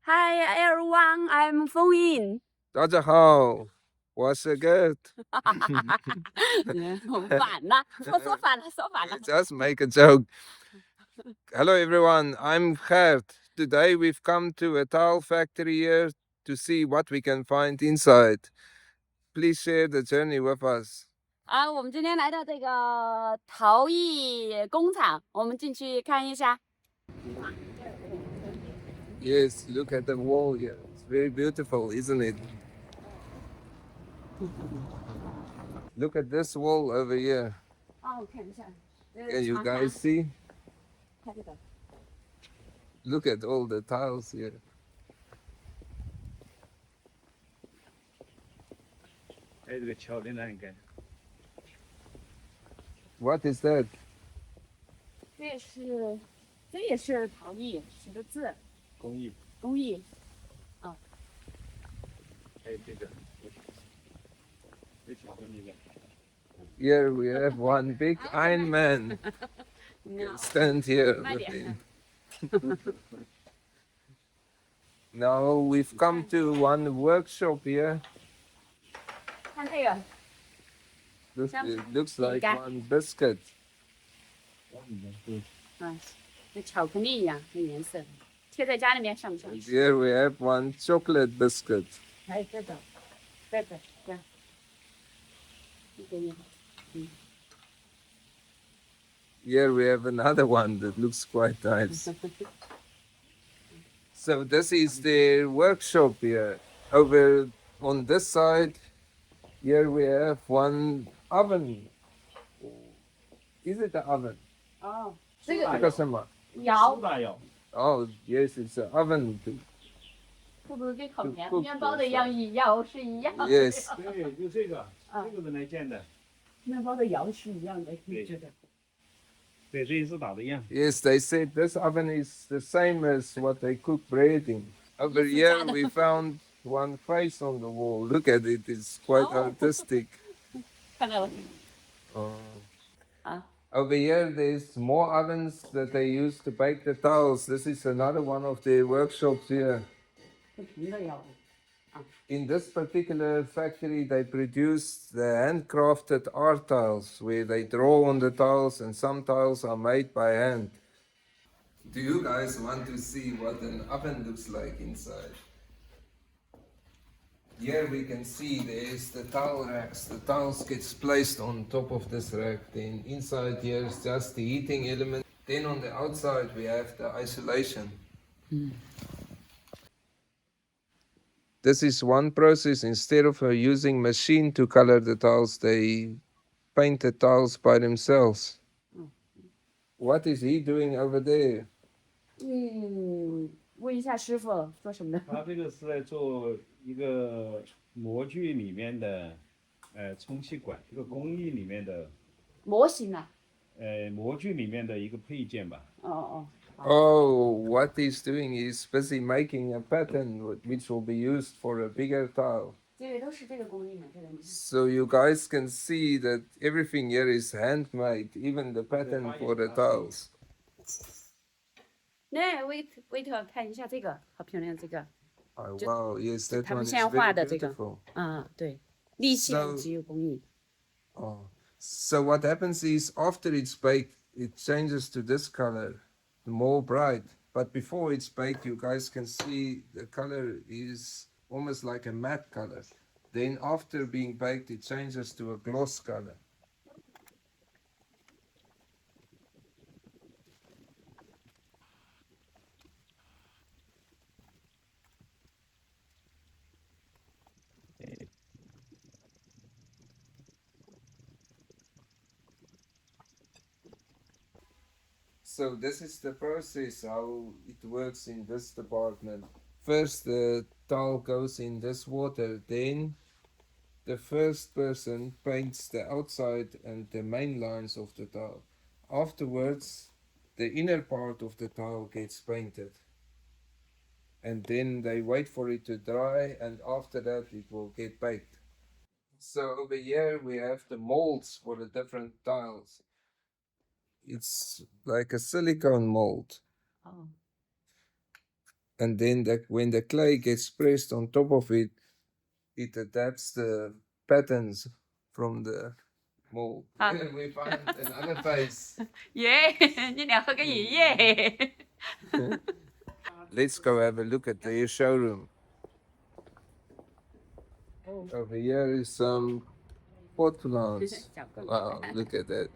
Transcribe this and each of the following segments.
Hi everyone, I'm Feng Yin. 大家好，我是 Good. 反了，说反了。Just make a joke. Hello everyone, I'm Gert. Today we've come to a tile factory here to see what we can find inside. Please share the journey with us. 我们今天来到这个陶艺工厂，我们进去看一下。Yes, look at the wall here. It's very beautiful, isn't it? Look at this wall over here. 我看一下。Can you guys see? Look at all the tiles here. What is that? 这也是陶艺，写的字。工艺。Here we have one big Iron Man. Stand here with him. Now we've come to one workshop here. 看这个。It looks like one biscuit. 跟巧克力一样，那颜色，贴在家里面上不上去？ Here we have one chocolate biscuit. 还有这个，这样，给你。Here we have another one that looks quite nice. So this is the workshop here. Over on this side, here we have one oven. Is it an oven? 这个 Because什么? 窑。Oh, yes, it's an oven. 是不是跟烤面包的窑是一样的？ Yes. 对，就这个是来建的。面包的窑是一样的，这个。对，这一次打的一样。 Yes, they said this oven is the same as what they cook bread in. Over here we found one face on the wall. Look at it, it's quite artistic. 看到了。Over here there's more ovens that they use to bake the tiles. This is another one of their workshops here. In this particular factory, they produce the handcrafted art tiles where they draw on the tiles and some tiles are made by hand. Do you guys want to see what an oven looks like inside? Here we can see there's the tile racks. The tiles gets placed on top of this rack. Then inside here is just the heating element. Then on the outside we have the isolation. This is one process. Instead of using machine to color the tiles, they paint the tiles by themselves. What is he doing over there? 问一下师傅做什么的？他这个是在做一个模具里面的，充气管，一个工艺里面的。模型啊。模具里面的一个配件吧。Oh, what he's doing is busy making a pattern which will be used for a bigger tile. 这个都是这个工艺嘛，这个。So you guys can see that everything here is handmade, even the pattern for the tiles. 那wait 看一下这个，好漂亮这个。Oh, wow, yes, that 他 one 们 is 现在画的 very 这个。 beautiful. 对，立体的只有工艺。So what happens is after it's baked, it changes to this color, more bright. But before it's baked, you guys can see the color is almost like a matte color. Then after being baked, it changes to a gloss color. So this is the process how it works in this department. First the tile goes in this water, then the first person paints the outside and the main lines of the tile. Afterwards, the inner part of the tile gets painted. And then they wait for it to dry, and after that it will get baked. So over here we have the molds for the different tiles. It's like a silicone mold. and then when the clay gets pressed on top of it, it adapts the patterns from the mold. Here we find another vase. 耶，你俩喝个爷爷。Let's go have a look at their showroom. Over here is some pot plants. Wow, look at that.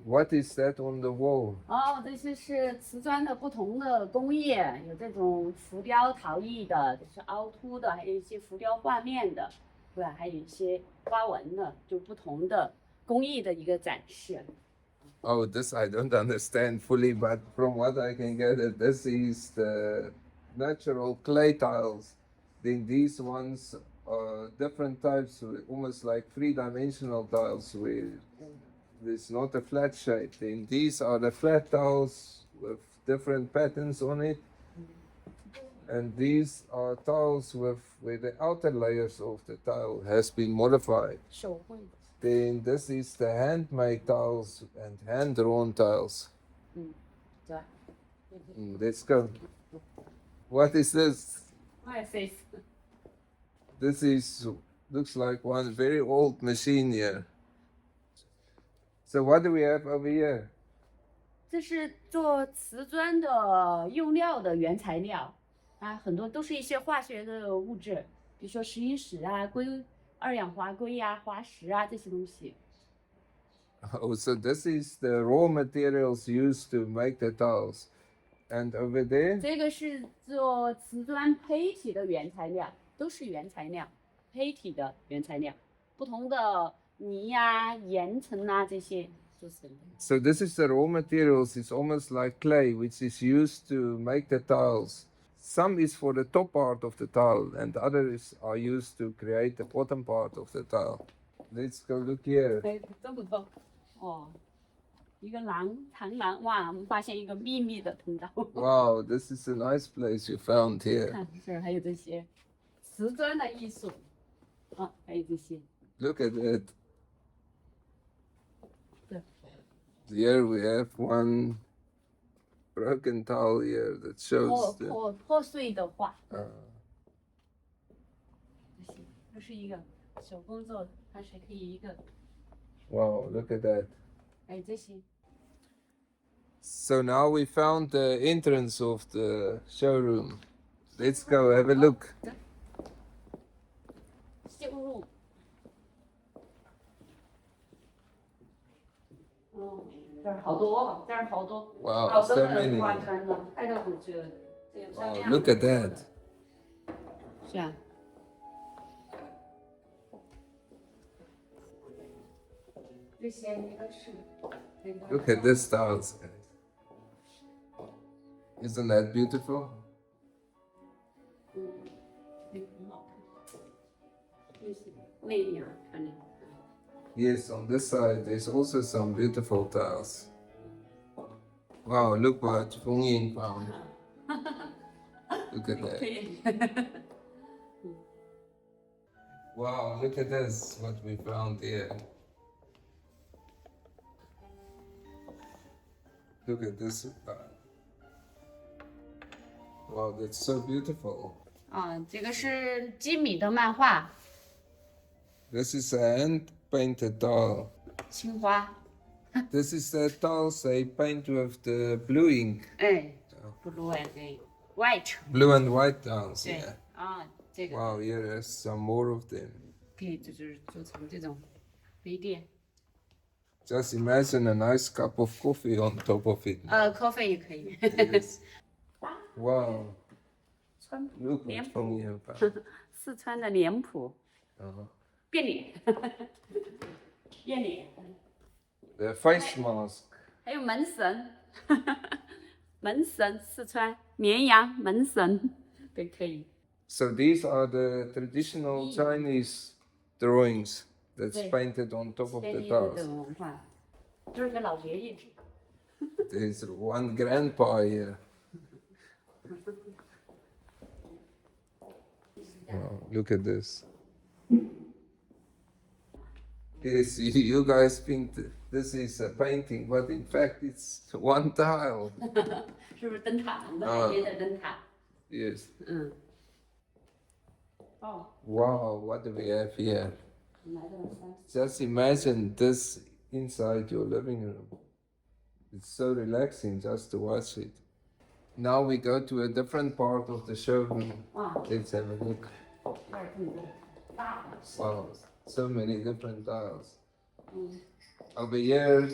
What is that on the wall? 哦，这些是瓷砖的不同的工艺，有这种浮雕陶艺的，这是凹凸的，还有一些浮雕画面的，对吧？还有一些花纹的，就不同的工艺的一个展示。Oh, this I don't understand fully, but from what I can gather, this is the natural clay tiles. Then these ones are different types, almost like three-dimensional tiles where there's not a flat shape. Then these are the flat tiles with different patterns on it. And these are tiles where the outer layers of the tile has been modified. 手绘的。 Then this is the handmade tiles and hand-drawn tiles. 对吧？ Let's go. What is this? What is This looks like one very old machine here. So what do we have over here? 这是做瓷砖的用料的原材料啊，很多都是一些化学的物质，比如说石英石啊、二氧化硅啊、滑石啊这些东西。 Oh, so this is the raw materials used to make the tiles. And over there? 这个是做瓷砖胚体的原材料，都是原材料，胚体的原材料，不同的泥呀、岩层啊这些做成的。 So this is the raw materials. It's almost like clay, which is used to make the tiles. Some is for the top part of the tile, and others are used to create the bottom part of the tile. Let's go look here. 哎，这么多哦，一个长廊，哇，我们发现一个秘密的通道。 Wow, this is a nice place you found here. 看这儿还有这些瓷砖的艺术，啊，还有这些。 Look at it. 对， Here we have one broken tile here that shows the. 破碎的画， Uh, 这些这是一个手工做的，它是可以一个， wow, look at that. 还有这些。 So now we found the entrance of the showroom. Let's go have a look. 进入。哦，这儿好多，这儿好多， Wow, 好多 so 的 many. 画砖呢，太多很这个漂 Wow, 亮。 look at that. 是啊。这些一个是那个。 Look at this tiles. Isn't that beautiful? 那个很好看，这是内里看的。 Yes, on this side there's also some beautiful tiles. Wow, look what Feng Yin found. Look at 可 that. 以。 Wow, look at this, what we found here. Look at this. Wow, that's so beautiful. 啊，这个是基米的漫画， This is a hand-painted tile. 青花。 This is the tiles they paint with the blue ink. 哎，blue and white。 Blue and white tiles, 对 yeah. 啊，这个 Wow, here there's some more of them. 可以就是做成这种杯垫。 Just imagine a nice cup of coffee on top of it. coffee 也可以。 Yes. Wow, 川 look脸 what 谱 Feng Yin found. 四川的脸谱， Uh-huh. 变脸，变脸， The face mask. 还有门神，门神，四川绵阳门神都可以。 So these are the traditional Chinese drawings that's Yeah. painted on top of 千 the 年的 tiles. 文化，就是个老爷爷。 There's one grandpa here. Wow, look at this. Yes, you guys think this is a painting, but in fact it's one tile. 是不是灯塔？我们海边的灯塔。 Yes. 嗯。哦， Wow, what do we have here? 来这种山。 Just imagine this inside your living room. It's so relaxing just to watch it. Now we go to a different part of the showroom. 哇， Let's have a look. 这儿更多大的。 Wow, so many different tiles. 嗯。 Over here,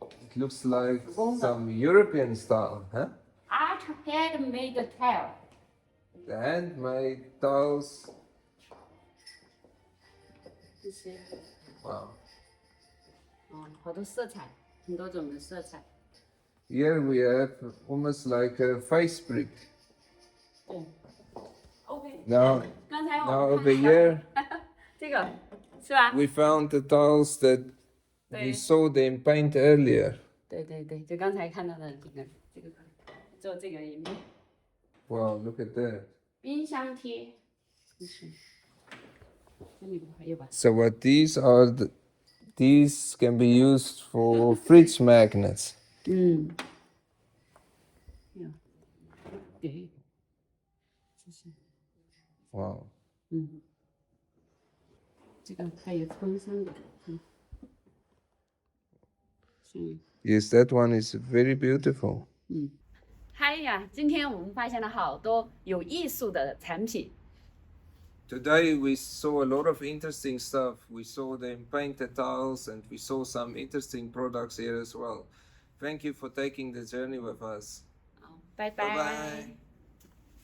it looks like some European style, huh? Art handmade tile。 The handmade tiles. 这些。 Wow. 哦，好多色彩，很多种的色彩。 Here we have almost like a face brick. 对。OK。 Now, 刚才 now 我 over 看 here, 这个是吧？ we found the tiles that we 对 saw them paint earlier. 对对对，就刚才看到的这个做这个也没 Wow, look at that. 冰箱贴，就是这里还有吧？ So what these are, these can be used for fridge magnets. 嗯，有，对，这是 Wow. 嗯，这个还有风扇的，是 Yes, that one is very beautiful. 嗨呀！今天我们发现了好多有艺术的产品。 Today we saw a lot of interesting stuff. We saw them painted tiles and we saw some interesting products here as well. Thank you for taking the journey with us. 好，拜 Bye bye.